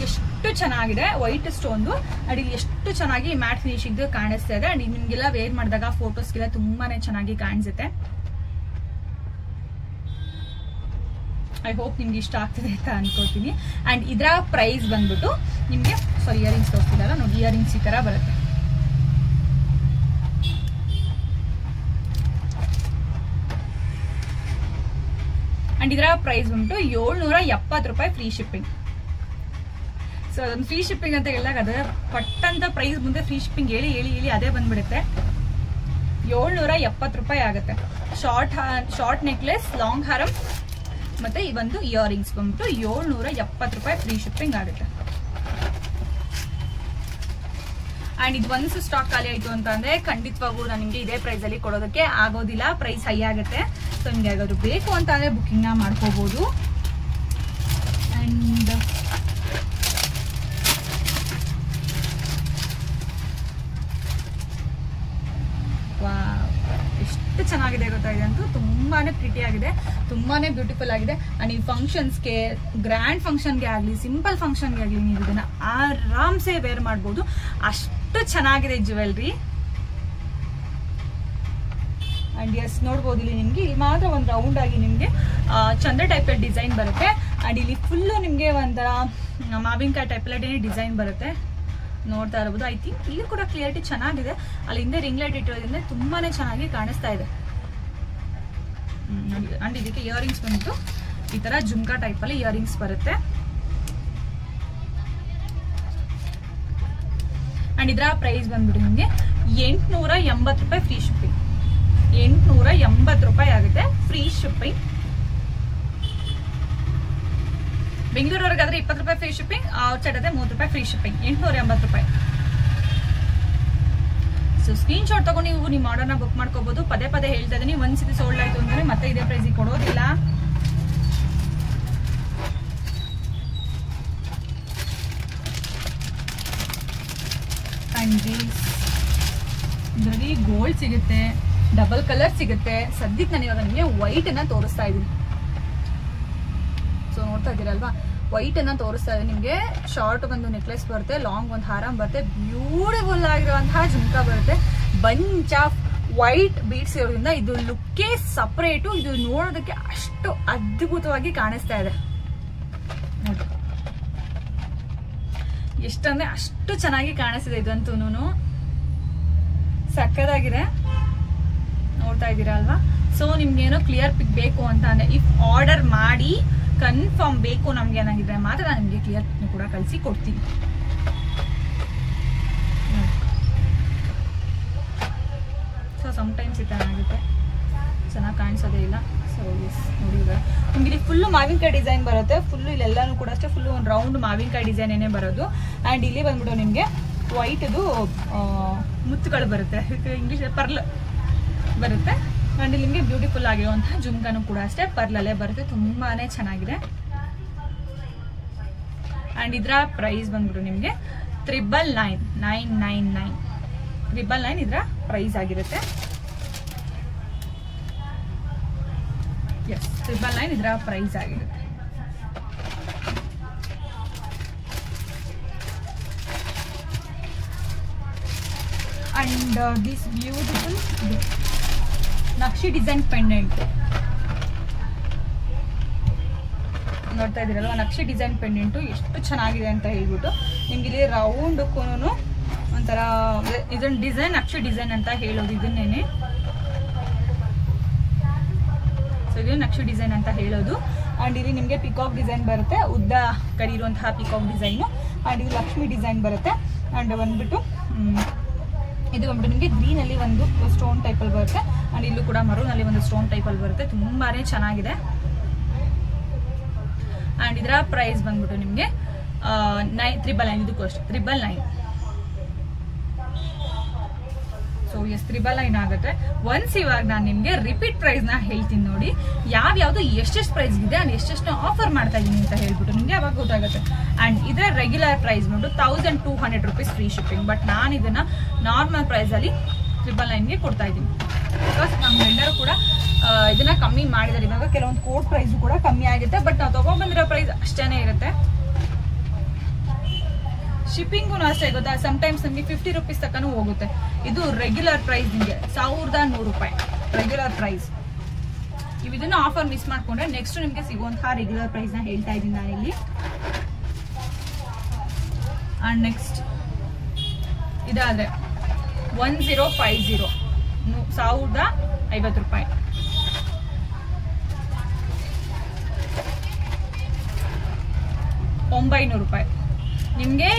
ಎಷ್ಟು ಚೆನ್ನಾಗಿದೆ ವೈಟ್ ಸ್ಟೋನ್, ಅಡಿ ಎಷ್ಟು ಚೆನ್ನಾಗಿ ಮ್ಯಾಟ್ ಫಿನಿಶಿಂಗ್ ಕಾಣಿಸ್ತಾ ಇದೆ. ಅಂಡ್ ನಿಮ್ಗೆಲ್ಲ ವೇರ್ ಮಾಡಿದಾಗ ಫೋಟೋಸ್ಗೆಲ್ಲ ತುಂಬಾನೇ ಚೆನ್ನಾಗಿ ಕಾಣಿಸುತ್ತೆ. ಐ ಹೋಪ್ ನಿಮ್ಗೆ ಇಷ್ಟ ಆಗ್ತದೆ ಅಂತ ಅನ್ಕೋತೀನಿ. ಅಂಡ್ ಇದರ ಪ್ರೈಸ್ ಬಂದ್ಬಿಟ್ಟು ನಿಮ್ಗೆ ಇಯರಿಂಗ್ಸ್ ತೋರಿಸ್ತಿಲ್ಲ ನೋಡಿ, ಇಯರಿಂಗ್ಸ್ ಈ ತರ ಬರುತ್ತೆ. ಅಂಡ್ ಇದರ ಪ್ರೈಸ್ ಬಂದ್ಬಿಟ್ಟು 770 ರೂಪಾಯಿ ಫ್ರೀ ಶಿಪ್ಪಿಂಗ್. ಸೊ ಅದೊಂದು ಫ್ರೀ ಶಿಪ್ಪಿಂಗ್ ಅಂತ ಹೇಳಿದಾಗ ಅದೇ ಪಟ್ಟಂತ ಪ್ರೈಸ್ ಮುಂದೆ ಫ್ರೀ ಶಿಪ್ಪಿಂಗ್ ಹೇಳಿ ಅದೇ ಬಂದ್ಬಿಡುತ್ತೆ. 770 ರೂಪಾಯಿ ಆಗುತ್ತೆ. ಶಾರ್ಟ್ ನೆಕ್ಲೆಸ್, ಲಾಂಗ್ ಹಾರಮ್ ಮತ್ತೆ ಈ ಒಂದು ಇಯರಿಂಗ್ಸ್ ಬಂದ್ಬಿಟ್ಟು 770 ರೂಪಾಯಿ ಫ್ರೀ ಶಿಪ್ಪಿಂಗ್ ಆಗುತ್ತೆ. ಅಂಡ್ ಇದು ಒನ್ಸ್ ಸ್ಟಾಕ್ ಖಾಲಿ ಆಯ್ತು ಅಂತ ಅಂದ್ರೆ ಖಂಡಿತವಾಗೂ ನಾನು ನಿಮ್ಗೆ ಇದೇ ಪ್ರೈಸ್ ಅಲ್ಲಿ ಕೊಡೋದಕ್ಕೆ ಆಗೋದಿಲ್ಲ, ಪ್ರೈಸ್ ಹೈ ಆಗುತ್ತೆ. ಸೊ ನಿಮ್ಗೆ ಯಾವ್ದಾದ್ರು ಬೇಕು ಅಂತ ಅಂದ್ರೆ ಬುಕಿಂಗ್ ನ ಮಾಡ್ಕೋಬಹುದು. ಅಂಡ್ ಎಷ್ಟು ಚೆನ್ನಾಗಿದೆ ಗೊತ್ತಾಗಿದೆ ಅಂತೂ, ತುಂಬಾನೇ ಪ್ರಿಟಿ ಆಗಿದೆ, ತುಂಬಾನೇ ಬ್ಯೂಟಿಫುಲ್ ಆಗಿದೆ. ಅಂಡ್ ಈ ಫಂಕ್ಷನ್ಸ್ಗೆ, ಗ್ರ್ಯಾಂಡ್ ಫಂಕ್ಷನ್ಗೆ ಆಗಲಿ, ಸಿಂಪಲ್ ಫಂಕ್ಷನ್ಗೆ ಆಗಲಿ ನೀವು ಇದನ್ನ ಆರಾಮ್ಸೆ ವೇರ್ ಮಾಡ್ಬೋದು. ಅಷ್ಟು ಚೆನ್ನಾಗಿದೆ ಜ್ಯುವೆಲ್ರಿ. ಅಂಡ್ ಎಸ್ ನೋಡ್ಬೋದು ಇಲ್ಲಿ ನಿಮ್ಗೆ ಇಲ್ಲಿ ಮಾತ್ರ ಒಂದು ರೌಂಡ್ ಆಗಿ ನಿಮ್ಗೆ ಚಂದ್ರ ಟೈಪ್ ಡಿಸೈನ್ ಬರುತ್ತೆ. ಅಂಡ್ ಇಲ್ಲಿ ಫುಲ್ಲು ನಿಮ್ಗೆ ಒಂಥರ ಮಾವಿನಕಾಯಿ ಟೈಪ್ ಎಲ್ಲ ಡಿಸೈನ್ ಬರುತ್ತೆ, ನೋಡ್ತಾ ಇರಬಹುದು. ಐ ಥಿಂಕ್ ಇಲ್ಲಿ ಕೂಡ ಕ್ಲಿಯರಿಟಿ ಚೆನ್ನಾಗಿದೆ, ಅಲ್ಲಿ ಹಿಂದೆ ರಿಂಗ್ ಲೈಟ್ ಇಟ್ಟಿರೋದ್ರಿಂದ ತುಂಬಾನೇ ಚೆನ್ನಾಗಿ ಕಾಣಿಸ್ತಾ ಇದೆ. ಅಂಡ್ ಇದಕ್ಕೆ ಇಯರಿಂಗ್ಸ್ ಬಂದು ಈ ತರ ಜುಮ್ಕಾ ಟೈಪ್ ಅಲ್ಲಿ ಇಯರಿಂಗ್ಸ್ ಬರುತ್ತೆ. ಅಂಡ್ ಇದರ ಪ್ರೈಸ್ ಬಂದ್ಬಿಟ್ಟು ನಿಮ್ಗೆ 880 ರೂಪಾಯಿ ಫ್ರೀ ಶಿಪ್ಪಿಂಗ್. 880 ರೂಪಾಯಿ ಆಗುತ್ತೆ ಫ್ರೀ ಶಿಪ್ಪಿಂಗ್. ಬೆಂಗಳೂರವರೆಗಾದ್ರೆ 20 ರೂಪಾಯಿ ಫ್ರೀ ಶಿಪ್ಪಿಂಗ್, ಔಟ್ ಸೈಡ್ ಆದ್ರೆ 30 ರೂಪಾಯಿ ಫ್ರೀ ಶಿಪ್ಪಿಂಗ್. 880 ರೂಪಾಯಿ. ಸೊ ಸ್ಕ್ರೀನ್ ಶಾಟ್ ತಗೊಂಡು ನೀವು ನಿಮ್ಮ ಆರ್ಡರ್ನ ಬುಕ್ ಮಾಡ್ಕೋಬಹುದು. ಪದೇ ಪದೇ ಹೇಳ್ತಾ ಇದೀನಿ, ಒಂದ್ಸತಿ ಸೋಲ್ಡ್ ಆಯ್ತು ಅಂದ್ರೆ ಮತ್ತೆ ಇದೇ ಪ್ರೈಸಿಗೆ ಕೊಡೋದಿಲ್ಲ. ಇದರಲ್ಲಿ ಗೋಲ್ಡ್ ಸಿಗುತ್ತೆ, ಡಬಲ್ ಕಲರ್ ಸಿಗುತ್ತೆ. ಸದ್ಯಕ್ಕೆ ನಾನು ಇವಾಗ ನಿಮಗೆ ವೈಟ್ ಅನ್ನ ತೋರಿಸ್ತಾ ಇದ್ದೀನಿ. ಸೊ ನೋಡ್ತಾ ಇದ್ದೀರಲ್ವಾ, ವೈಟ್ ಅನ್ನ ತೋರಿಸ್ತಾ ಇದೆ ನಿಮ್ಗೆ. ಶಾರ್ಟ್ ಒಂದು ನೆಕ್ಲೆಸ್ ಬರುತ್ತೆ, ಲಾಂಗ್ ಒಂದು ಹಾರ ಬರುತ್ತೆ, ಬ್ಯೂಟಿಫುಲ್ ಆಗಿರುವಂತಹ ಜುಮ್ಕಾ ಬರುತ್ತೆ. ಬಂಚ್ ಆಫ್ ವೈಟ್ ಬೀಡ್ಸ್ ಇರೋದ್ರಿಂದ ಇದು ಲುಕ್ಕೇ ಸಪರೇಟು. ಇದು ನೋಡೋದಕ್ಕೆ ಅಷ್ಟು ಅದ್ಭುತವಾಗಿ ಕಾಣಿಸ್ತಾ ಇದೆ. ನೋಡಿ ಎಷ್ಟಂದ್ರೆ ಅಷ್ಟು ಚೆನ್ನಾಗಿ ಕಾಣಿಸ್ತಿದೆ. ಇದಂತೂ ಸಕ್ಕದಾಗಿದೆ, ನೋಡ್ತಾ ಇದ್ದೀರಾ ಅಲ್ವಾ. ಸೊ ನಿಮ್ಗೆ ಏನೋ ಕ್ಲಿಯರ್ ಪಿಕ್ ಬೇಕು ಅಂತ ಅಂದ್ರೆ ಇಫ್ ಆರ್ಡರ್ ಮಾಡಿ ಕನ್ಫರ್ಮ್ ಬೇಕು ನಮ್ಗೆ ಏನಾಗಿದ್ರೆ ಮಾತ್ರ ನಾನು ನಿಮ್ಗೆ ಕ್ಲಿಯರ್ ಪಿಕ್ ಕೂಡ ಕಳಿಸಿ ಕೊಡ್ತೀನಿ. ಸೊ ಸಮ್ಟೈಮ್ಸ್ ಈ ತರ ಆಗುತ್ತೆ, ಚೆನ್ನಾಗಿ ಕಾಣಿಸೋದೇ ಇಲ್ಲ. ಸೊ ಎಸ್ ನೋಡಿ, ನಿಮ್ಗೆ ಇಲ್ಲಿ ಫುಲ್ಲು ಮಾವಿನಕಾಯಿ ಡಿಸೈನ್ ಬರುತ್ತೆ. ಫುಲ್ಲು ಇಲ್ಲೆಲ್ಲಾನು ಕೂಡ ಅಷ್ಟೇ ಫುಲ್ಲು ಒಂದು ರೌಂಡ್ ಮಾವಿನಕಾಯಿ ಡಿಸೈನ್ ಏನೇ ಬರೋದು. ಆ್ಯಂಡ್ ಇಲ್ಲಿ ಬಂದ್ಬಿಟ್ಟು ನಿಮಗೆ ವೈಟ್ದು ಮುತ್ತುಗಳು ಬರುತ್ತೆ, ಇಂಗ್ಲೀಷ್ ಪರ್ಲ್ ಬರುತ್ತೆ. ಆ್ಯಂಡ್ ಇಲ್ಲಿ ನಿಮಗೆ ಬ್ಯೂಟಿಫುಲ್ ಆಗಿರುವಂತಹ ಜುಮ್ಕಾನು ಕೂಡ ಅಷ್ಟೇ ಪರ್ಲಲ್ಲೇ ಬರುತ್ತೆ, ತುಂಬಾನೇ ಚೆನ್ನಾಗಿದೆ. ಆ್ಯಂಡ್ ಇದರ ಪ್ರೈಸ್ ಬಂದ್ಬಿಟ್ಟು ನಿಮಗೆ 999 999 ಇದರ ಪ್ರೈಸ್ ಆಗಿರುತ್ತೆ. ಎಸ್ 999 ಇದರ ಪ್ರೈಸ್ ಆಗಿರುತ್ತೆ. And this beautiful Naqvi design pendant ನೋಡ್ತಾ ಇದ್ದೀರಲ್ವ, ನಕ್ಷಿ ಡಿಸೈನ್ ಪೆಂಡೆಂಟು ಎಷ್ಟು ಚೆನ್ನಾಗಿದೆ ಅಂತ ಹೇಳ್ಬಿಟ್ಟು ನಿಮ್ಗೆ ಇಲ್ಲಿ ರೌಂಡ್ಕ್ಕೂ ಒಂಥರ ಇದನ್ನ ಡಿಸೈನ್ ನಕ್ಷಿ ಡಿಸೈನ್ ಅಂತ ಹೇಳೋದು ಇದನ್ನೇನೆ. ಸೊ ಇದು ನಕ್ಷಿ ಡಿಸೈನ್ ಅಂತ ಹೇಳೋದು. ಅಂಡ್ ಇಲ್ಲಿ ನಿಮಗೆ ಪಿಕಾಕ್ ಡಿಸೈನ್ ಬರುತ್ತೆ, ಉದ್ದ ಕರಿರುವಂತಹ ಪಿಕಾಕ್ ಡಿಸೈನು. ಅಂಡ್ ಇದು ಲಕ್ಷ್ಮಿ ಡಿಸೈನ್ ಬರುತ್ತೆ. ಅಂಡ್ ಬಂದ್ಬಿಟ್ಟು ಇದು ಬಂದ್ಬಿಟ್ಟು ನಿಮಗೆ ಗ್ರೀನ್ ಅಲ್ಲಿ ಒಂದು ಸ್ಟೋನ್ ಟೈಪ್ ಅಲ್ಲಿ ಬರುತ್ತೆ. ಅಂಡ್ ಇಲ್ಲೂ ಕೂಡ ಮರೂನ್ ಅಲ್ಲಿ ಒಂದು ಸ್ಟೋನ್ ಟೈಪ್ ಅಲ್ಲಿ ಬರುತ್ತೆ, ತುಂಬಾನೇ ಚೆನ್ನಾಗಿದೆ. ಅಂಡ್ ಇದರ ಪ್ರೈಸ್ ಬಂದ್ಬಿಟ್ಟು ನಿಮಗೆ 999 ಇದಕ್ಕೂ ಅಷ್ಟೇ 999. ಸೊ ಎಸ್ 999 ಆಗುತ್ತೆ. ಒನ್ಸ್ ಇವಾಗ ನಾನು ನಿಮ್ಗೆ ರಿಪೀಟ್ ಪ್ರೈಸ್ ನ ಹೇಳ್ತೀನಿ ನೋಡಿ, ಯಾವ್ಯಾವ್ದು ಎಷ್ಟೆಷ್ಟು ಪ್ರೈಸ್ ಇದೆ ಅಂಡ್ ಎಷ್ಟೆಷ್ಟು ಆಫರ್ ಮಾಡ್ತಾ ಇದೀನಿ ಅಂತ ಹೇಳ್ಬಿಟ್ಟು ನಿಮ್ಗೆ ಅವಾಗ ಗೊತ್ತಾಗುತ್ತೆ. ಅಂಡ್ ಇದರ ರೆಗ್ಯುಲರ್ ಪ್ರೈಸ್ ನೋಡು 1200 ರೂಪೀಸ್ ಫ್ರೀ ಶಿಪ್ಪಿಂಗ್. ಬಟ್ ನಾನು ಇದನ್ನ ನಾರ್ಮಲ್ ಪ್ರೈಸ್ ಅಲ್ಲಿ 999ಗೆ ಕೊಡ್ತಾ ಇದ್ದೀನಿ. ಬಿಕಾಸ್ ನಮ್ಗೆಲ್ಲರೂ ಕೂಡ ಇದನ್ನ ಕಮ್ಮಿ ಮಾಡಿದ್ದಾರೆ. ಇವಾಗ ಕೆಲವೊಂದು ಕೋಡ್ ಪ್ರೈಸ್ ಕೂಡ ಕಮ್ಮಿ ಆಗುತ್ತೆ, ಬಟ್ ನಾವು ತಗೊಂಡ್ಬಂದಿರೋ ಪ್ರೈಸ್ ಅಷ್ಟೇನೆ ಇರುತ್ತೆ. ಶಿಪ್ಪಿಂಗು ಅಷ್ಟೇ ಗೊತ್ತಾ, ಸಮ್ಟೈಮ್ಸ್ ನಮಗೆ 50 ರೂಪೀಸ್ ತನಕ ಹೋಗುತ್ತೆ. ಇದು ರೆಗ್ಯುಲರ್ ಪ್ರೈಸ್ ನಿಮಗೆ 1100 ರೂಪಾಯಿ ರೆಗ್ಯುಲರ್ ಪ್ರೈಸ್. ಇದನ್ನ ಆಫರ್ ಮಿಸ್ ಮಾಡ್ಕೊಂಡ್ರೆ ನೆಕ್ಸ್ಟ್ ನಿಮ್ಗೆ ಸಿಗುವಂತಹ ರೆಗ್ಯುಲರ್ ಪ್ರೈಸ್ ನ ಹೇಳ್ತಾ ಇದ್ದೀನಿ ನಾನಿಲ್ಲಿ. ಅಂಡ್ ನೆಕ್ಸ್ಟ್ ಇದಾದ್ರೆ 1050 1050 ರೂಪಾಯಿ. ₹900 ನಿಮ್ಗೆ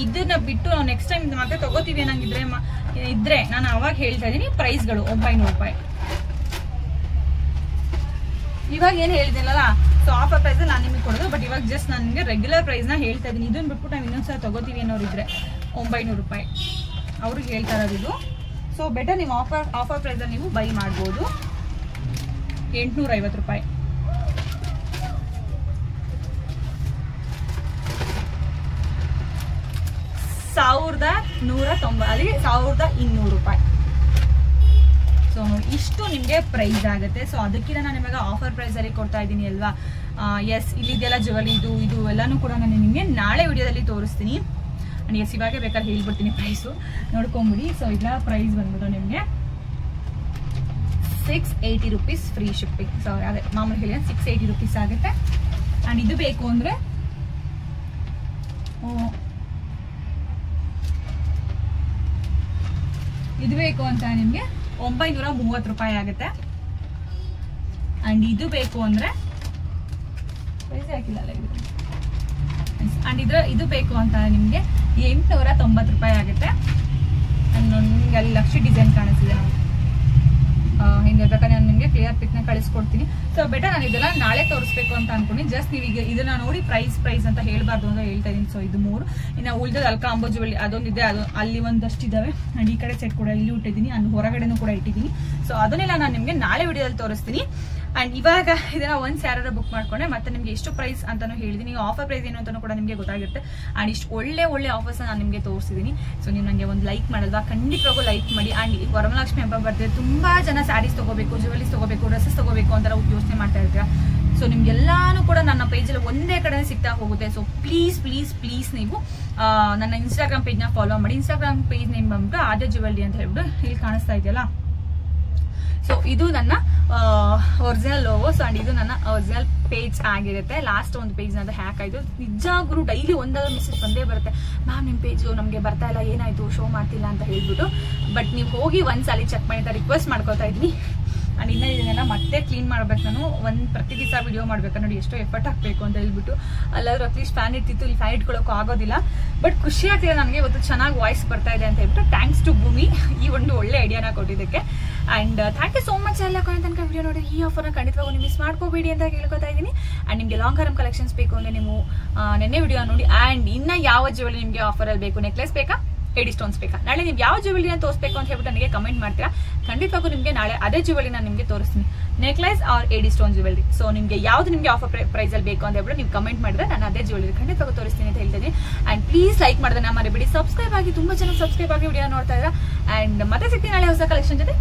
ಇದನ್ನ ಬಿಟ್ಟು ನಾವು ನೆಕ್ಸ್ಟ್ ಟೈಮ್ ಮತ್ತೆ ತಗೋತೀವಿ ಅನ್ನಂಗಿದ್ರೆ ಇದ್ರೆ ನಾನು ಅವಾಗ ಹೇಳ್ತಾ ಇದೀನಿ ಪ್ರೈಸ್ಗಳು ₹900. ಇವಾಗ ಏನ್ ಹೇಳಿದಿನಲ್ಲ, ಸೊ ಆಫರ್ ಪ್ರೈಸ್ ನಾನು ನಿಮಗೆ ಕೊಡೋದು. ಬಟ್ ಇವಾಗ ಜಸ್ಟ್ ನಾನು ನಿಮಗೆ ರೆಗ್ಯುಲರ್ ಪ್ರೈಸ್ ನ ಹೇಳ್ತಾ ಇದೀನಿ. ಇದನ್ನ ಬಿಟ್ಬಿಟ್ಟು ನಾವು ಇನ್ನೊಂದ್ಸಲ ತಗೋತೀವಿ ಅನ್ನೋರಿದ್ರೆ ₹900 ಅವ್ರಿಗೆ ಹೇಳ್ತಾ ಇರೋದು ಇದು. ಸೊ ಬೆಟರ್ ನೀವು ಆಫರ್ ಪ್ರೈಸ್ ಅಲ್ಲಿ ನೀವು ಬೈ ಮಾಡ್ಬೋದು. ₹850 1190 ಅಲ್ಲಿ ₹1200. ಸೊ ನೋಡಿ ಇಷ್ಟು ನಿಮ್ಗೆ ಪ್ರೈಸ್ ಆಗುತ್ತೆ. ಸೊ ಅದಕ್ಕಿಂತ ನಾನು ನಿಮಗೆ ಆಫರ್ ಪ್ರೈಸ್ ಅಲ್ಲಿ ಕೊಡ್ತಾ ಇದ್ದೀನಿ ಅಲ್ವಾ. ಎಸ್ ಇಲ್ಲಿದೆಲ್ಲ ಜ್ಯುವೆಲರಿ ಇದು ಎಲ್ಲಾನು ಕೂಡ ನಾನು ನಿಮಗೆ ನಾಳೆ ವಿಡಿಯೋದಲ್ಲಿ ತೋರಿಸ್ತೀನಿ. ಎಸ್ ಇವಾಗೆ ಬೇಕಾದ್ರೆ ಹೇಳ್ಬಿಡ್ತೀನಿ ಪ್ರೈಸು, ನೋಡ್ಕೊಂಬಿಡಿ. ಸೊ ಇದರ ಪ್ರೈಸ್ ಬಂದ್ಬಿಟ್ಟು ನಿಮಗೆ 680 rupees ಫ್ರೀ ಶಿಪ್ಪಿಂಗ್. ಸೊ ಅದೇ ಮಾಮೂಲಿ ಹೇಳಿ 680 rupees ಆಗುತ್ತೆ. ಅಂಡ್ ಇದು ಬೇಕು ಅಂದ್ರೆ ಇದು ಬೇಕು ಅಂತ ನಿಮ್ಗೆ 930 ರೂಪಾಯಿ ಆಗುತ್ತೆ. ಅಂಡ್ ಇದು ಬೇಕು ಅಂದ್ರೆ ಅಂಡ್ ಇದು ಬೇಕು ಅಂತ ನಿಮ್ಗೆ 890 ರೂಪಾಯಿ ಆಗುತ್ತೆ. ಅಂಡ್ ನಿಮ್ಗೆ ಅಲ್ಲಿ ಲಕ್ಷ ಡಿಸೈನ್ ಕಾಣಿಸ್ತಿದೆ ನಾವು ಹಿಂದೆ ಬೇಕಾದ್ರೆ ನಾನು ನಿಮಗೆ ಕ್ಲಿಯರ್ ಪಿಕ್ ನ ಕಳಿಸ್ಕೊಡ್ತೀನಿ. ಸೊ ಬೆಟರ್ ನಾನು ಇದೆಲ್ಲ ನಾಳೆ ತೋರಿಸ್ಬೇಕು ಅಂತ ಅನ್ಕೊಂಡು ಜಸ್ಟ್ ನೀವೀಗ ಇದನ್ನ ನೋಡಿ ಪ್ರೈಸ್ ಅಂತ ಹೇಳ್ಬಾರ್ದು ಅಂತ ಹೇಳ್ತಾ ಇದೀನಿ. ಸೊ ಇದು 3 ಇನ್ನು ಉಳಿದ ಅಲ್ಕಾ ಅಂಬೋಜುವಳ್ಳಿ ಅದೊಂದಿದೆ, ಅದು ಅಲ್ಲಿ ಒಂದಷ್ಟು ಇದಾವೆ. ಅಂಡ್ ಈ ಕಡೆ ಸೆಟ್ ಕೂಡ ಇಲ್ಲಿ ಇಟ್ಟಿದ್ದೀನಿ, ಅಂಡ್ ಹೊರಗಡೆನೂ ಕೂಡ ಇಟ್ಟಿದ್ದೀನಿ. ಸೊ ಅದನ್ನೆಲ್ಲ ನಾನು ನಿಮ್ಗೆ ನಾಳೆ ವಿಡಿಯೋದಲ್ಲಿ ತೋರಿಸ್ತೀನಿ. ಅಂಡ್ ಇವಾಗ ಇದನ್ನ ಒಂದ್ಸ್ ಯಾರು ಬುಕ್ ಮಾಡ್ಕೊಂಡೆ ಮತ್ತೆ ನಿಮ್ಗೆ ಎಷ್ಟು ಪ್ರೈಸ್ ಅಂತಾನು ಹೇಳಿದೀನಿ, ಆಫರ್ ಪ್ರೈಸ್ ಏನು ಅಂತಾನು ಕೂಡ ನಿಮ್ಗೆ ಗೊತ್ತಾಗಿರುತ್ತೆ. ಅಂಡ್ ಇಷ್ಟು ಒಳ್ಳೆ ಆಫರ್ಸ್ ನಾನು ನಿಮ್ಗೆ ತೋರಿಸಿದೀನಿ. ಸೊ ನೀವು ನಂಗೆ ಒಂದು ಲೈಕ್ ಮಾಡಲ್ವಾ, ಖಂಡಿತವಾಗೂ ಲೈಕ್ ಮಾಡಿ. ಅಂಡ್ ವರಮಹಾಲಕ್ಷ್ಮಿ ಹಬ್ಬ ಬರ್ತಿದೆ, ತುಂಬಾ ಜನ ಸ್ಯಾರೀಸ್ ತಗೋಬೇಕು, ಜ್ಯುವೆಲರೀಸ್ ತಗೋಬೇಕು, ಡ್ರೆಸ್ಸಸ್ ತಗೋಬೇಕು ಅಂತ ಯೋಚನೆ ಮಾಡ್ತಾ ಇರ್ತೀರಾ. ಸೊ ನಿಮ್ಗೆಲ್ಲಾನು ಕೂಡ ನನ್ನ ಪೇಜಲ್ಲಿ ಒಂದೇ ಕಡೆ ಸಿಗ್ತಾ ಹೋಗುತ್ತೆ. ಸೊ ಪ್ಲೀಸ್ ನೀವು ನನ್ನ ಇನ್ಸ್ಟಾಗ್ರಾಮ್ ಪೇಜ್ನ ಫಾಲೋ ಮಾಡಿ. ಇನ್ಸ್ಟಾಗ್ರಾಮ್ ಪೇಜ್ ನೇಮ್ ಬಂದ್ಬಿಟ್ಟು ಆದ್ಯ ಜ್ಯುವೆಲರಿ ಅಂತ ಹೇಳ್ಬಿಟ್ಟು ಇಲ್ಲಿ ಕಾಣಿಸ್ತಾ ಇದೆಯಲ್ಲ. ಸೊ ಇದು ನನ್ನ ಒರಿಜಿನಲ್ ಲೋಗೋ. ಸೊ ಅಂಡ್ ಇದು ನನ್ನ ಒರಿಜಿನಲ್ ಪೇಜ್ ಆಗಿರುತ್ತೆ. ಲಾಸ್ಟ್ ಒಂದು ಪೇಜ್ ನಂದು ಹ್ಯಾಕ್ ಆಯ್ತು. ನಿಜಾಗ್ರೂ ಡೈಲಿ ಒಂದಾದ್ರೂ ಮೆಸೇಜ್ ಬಂದೇ ಬರುತ್ತೆ, ಮ್ಯಾಮ್ ನಿಮ್ಮ ಪೇಜು ನಮಗೆ ಬರ್ತಾ ಇಲ್ಲ, ಏನಾಯ್ತು ಶೋ ಮಾಡ್ತಿಲ್ಲ ಅಂತ ಹೇಳ್ಬಿಟ್ಟು. ಬಟ್ ನೀವು ಹೋಗಿ ಒಂದ್ಸಲಿ ಚೆಕ್ ಮಾಡಿ ಅಂತ ರಿಕ್ವೆಸ್ಟ್ ಮಾಡ್ಕೊತಾ ಇದ್ದೀನಿ. ಅಂಡ್ ಇನ್ನ ಇದನ್ನೆಲ್ಲ ಮತ್ತೆ ಕ್ಲೀನ್ ಮಾಡ್ಬೇಕು. ನಾನು ಪ್ರತಿ ದಿವಸ ವಿಡಿಯೋ ಮಾಡ್ಬೇಕು ನೋಡಿ, ಎಷ್ಟೋ ಎಫರ್ಟ್ ಹಾಕ್ಬೇಕು ಅಂತ ಹೇಳ್ಬಿಟ್ಟು. ಅಲ್ಲಾದ್ರೂ ಅಟ್ಲೀಸ್ಟ್ ಫ್ಯಾನ್ ಇರ್ತಿತ್ತು, ಇಲ್ಲಿ ಫ್ಯಾನ್ ಇಟ್ಕೊಳ್ಳೋಕ್ಕೂ ಆಗೋದಿಲ್ಲ. ಬಟ್ ಖುಷಿ ಆಗ್ತಿದೆ ನನಗೆ, ಇವತ್ತು ಚೆನ್ನಾಗಿ ವಾಯ್ಸ್ ಬರ್ತಾ ಇದೆ ಅಂತ ಹೇಳ್ಬಿಟ್ಟು. ಥ್ಯಾಂಕ್ಸ್ ಟು ಭೂಮಿ ಈ ಒಂದು ಒಳ್ಳೆ ಐಡಿಯಾನ ಕೊಟ್ಟಿದ್ದಕ್ಕೆ. And thank you so much ಎಲ್ಲ ತನಕ ವಿಡಿಯೋ ನೋಡಿ. ಈ ಆಫರ್ನ ಖಂಡಿತವಾಗೂ ನೀವು ಮಿಸ್ ಮಾಡ್ಕೋಬೇಡಿ ಅಂತ ಕೇಳ್ಕೊತಾ ಇದ್ದೀನಿ. ಅಂಡ್ ನಿಮಗೆ ಲಾಂಗ್ ಹಾರಂ ಕಲೆಕ್ಷನ್ಸ್ ಬೇಕು ಅಂದ್ರೆ ನೀವು ನೆನ್ನೆ ವಿಡಿಯೋ ನೋಡಿ. ಅಂಡ್ ಇನ್ನ ಯಾವ ಜ್ಯುವೆಲರಿ ನಿಮಗೆ ಆಫರಲ್ಲಿ ಬೇಕು, ನೆಕ್ಲೆಸ್ ಬೇಕಾ, ಎಡಿ ಸ್ಟೋನ್ಸ್ ಬೇಕಾ, ನಾಳೆ ನೀವು ಯಾವ ಜ್ಯುವೆಲರಿನ ತೋರಿಸಬೇಕು ಅಂತ ಹೇಳ್ಬಿಟ್ಟು ನನಗೆ ಕಮೆಂಟ್ ಮಾಡ್ತೀರಾ. ಖಂಡಿತವಾಗೂ ನಿಮಗೆ ನಾಳೆ ಅದೇ ಜ್ಯುವೆಲರಿ ನಾನು ನಿಮಗೆ ತೋರಿಸ್ತೀನಿ, ನೆಕ್ಲೆಸ್ ಆರ್ ಎಡಿ ಸ್ಟೋನ್ ಜ್ಯುವೆಲರಿ. ಸೊ ನಿಮಗೆ ಯಾವ್ದು ನಿಮಗೆ ಆಫರ್ ಪ್ರೈಸ್ ಅಲ್ಲಿ ಬೇಕು ಅಂತ ಹೇಳ್ಬಿಟ್ಟು ನೀವು ಕಮೆಂಟ್ ಮಾಡಿದ್ರೆ ನಾನು ಅದೇ ಜ್ಯುವೆಲರಿ ಖಂಡಿತವಾಗೂ ತೋರಿಸ್ತೀನಿ ಅಂತ ಹೇಳ್ತೀನಿ. ಅಂಡ್ ಪ್ಲೀಸ್ ಲೈಕ್ ಮಾಡಿದ್ರೆ ಮರಿಬೇಡಿ, ಸಬ್ಸ್ಕ್ರೈಬ್ ಆಗಿ, ತುಂಬಾ ಜನ ಸಬ್ಸ್ಕ್ರೈಬ್ ಆಗಿ ವಿಡಿಯೋ ನೋಡ್ತಾ ಇದ್ದೀರಾ. ಅಂಡ್ ಮತ್ತೆ ಸಿಗ್ತೀನಿ ನಾಳೆ ಹೊಸ ಕಲೆಕ್ಷನ್ ಜೊತೆ.